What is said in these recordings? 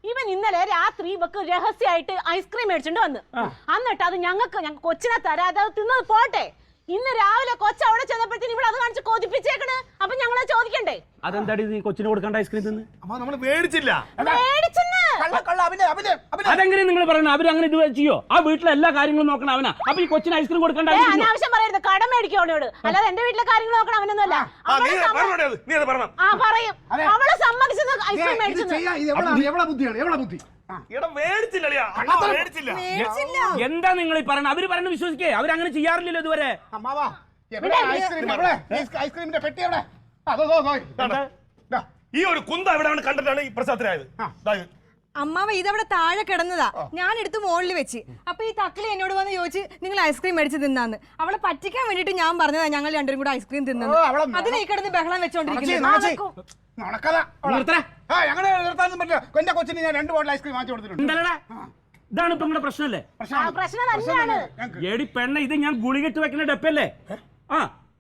ഇവൻ ഇന്നലെ രാത്രി ഇവക്ക് രഹസ്യമായിട്ട് ഐസ്ക്രീം മേടിച്ചോണ്ട് വന്ന് എന്നിട്ട് അത് ഞങ്ങൾക്ക് കൊച്ചിനെ തരാതെ തിന്നത് പോട്ടെ ഇന്ന് രാവിലെ കൊച്ചു അവിടെ ചെന്നപ്പോഴത്തേന് ഇവിടെ അത് കാണിച്ച് കൊതിപ്പിച്ചേക്കണ് അപ്പൊ ഞങ്ങളെ ചോദിക്കണ്ടേ അതെന്താടി നീ കൊച്ചിന് കൊടുക്കേണ്ട ഐസ്ക്രീം തിന്ന് നമ്മള് മേടിച്ചില്ല അതെങ്ങനെ നിങ്ങൾ പറയണം അവരങ്ങനെ ഇത് ചെയ്യോ ആ വീട്ടിലെ എല്ലാ കാര്യങ്ങളും നോക്കണം അവനാ അപ്പൊ ഈ കൊച്ചിന് ഐസ്ക്രീം കൊടുക്കേണ്ട അനാവശ്യം പറയരുത് കടം മേടിക്കോളോട് അല്ലാതെ എന്റെ വീട്ടിലെ കാര്യങ്ങൾ നോക്കണം അവനൊന്നുമല്ല പറയും അവളെ സമ്മതിച്ചത് ഐസ്ക്രീം മേടിച്ചത് എന്താ നിങ്ങൾ ഈ പറയണ അവര് പറയുന്നത് വിശ്വസിക്കേ അവരങ്ങനെ ചെയ്യാറില്ലല്ലോ ഇതുവരെ ഈ ഒരു കുന്ത എവിടെ കണ്ടിട്ടാണ് ഈ പ്രശ്നത്തിലായത് അമ്മാവ ഇതവിടെ താഴെ കിടന്നതാ ഞാൻ എടുത്ത് മുകളിൽ വെച്ച് അപ്പൊ ഈ തക്കളി എന്നോട് വന്ന് ചോദിച്ച് നിങ്ങൾ ഐസ്ക്രീം മേടിച്ച് തിന്നാന്ന് അവളെ പറ്റിക്കാൻ വേണ്ടിട്ട് ഞാൻ പറഞ്ഞതാ ഞങ്ങൾ രണ്ടും കൂടെ ഐസ്ക്രീം തിന്നത് അതിനെ ഈ കിടന്ന് ബഹളം വെച്ചോണ്ടിരിക്കുന്നു ഇതാണ് ഇപ്പൊ നിങ്ങളുടെ പ്രശ്നമല്ലേ ഏടി പെണ്ണ ഇത് ഞാൻ ഗുളികെട്ട് വെക്കുന്ന ഡപ്പല്ലേ ആ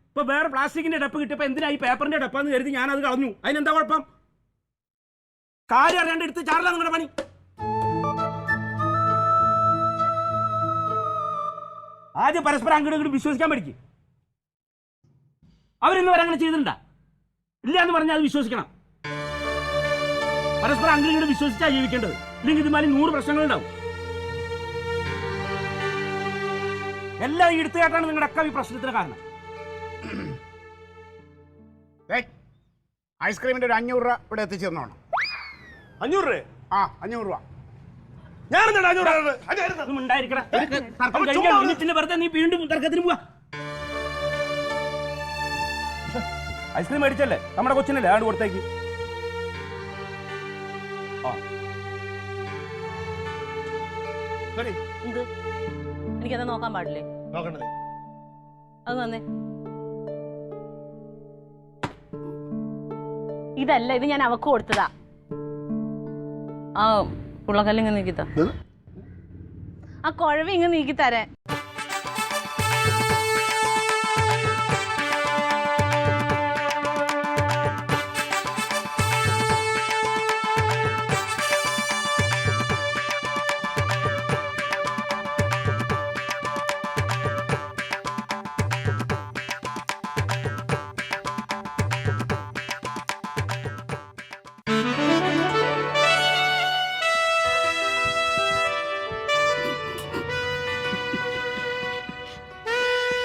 ഇപ്പൊ വേറെ പ്ലാസ്റ്റിക്കിന്റെ ഡപ്പ് കിട്ടിയപ്പോ എന്തിനാ ഈ പേപ്പറിന്റെ ഡപ്പാന്ന് കരുതി ഞാൻ അത് കളഞ്ഞു അതിനെന്താ കുഴപ്പം കാര്യം അറിയാണ്ട് എടുത്ത് ചാറില്ല നിങ്ങളുടെ പണി ആദ്യം പരസ്പരം അങ്ങോട്ട് ഇങ്ങോട്ട് വിശ്വസിക്കാൻ പഠിക്കും അവരിന്ന് വരെ അങ്ങനെ ചെയ്തിട്ടുണ്ടാ ഇല്ല എന്ന് പറഞ്ഞാൽ അത് വിശ്വസിക്കണം പരസ്പരം അങ്ങോട്ട് ഇങ്ങോട്ട് വിശ്വസിച്ചാ ജീവിക്കേണ്ടത് ഇല്ലെങ്കിൽ ഇതുമാതിരി 100 പ്രശ്നങ്ങളുണ്ടാവും എല്ലാം ഈ എടുത്തുകാട്ടാണ് നിങ്ങളുടെ ഒക്കെ ഈ പ്രശ്നത്തിന് കാരണം ഐസ്ക്രീമിന്റെ ഒരു 500 രൂപ ഇവിടെ എത്തിച്ചു തന്നോണം 500 രൂപ 500 രൂപ വെറുതെ നീ വീണ്ടും തർക്കത്തിന് പോവാ ഐസ്ക്രീം മേടിച്ചല്ലേ നമ്മുടെ കൊച്ചിനല്ലേ ആണ്ട് കൊടുത്തേക്ക് എനിക്കത് നോക്കാൻ പാടില്ലേ അത് വന്നേ ഇതല്ല ഇത് ഞാൻ അവക്ക് കൊടുത്തതാ ആ പുള്ളക്കല്ല് ഇങ്ങ് നീക്കിത്ത ആ കുഴവ് ഇങ്ങ് നീക്കി തരാൻ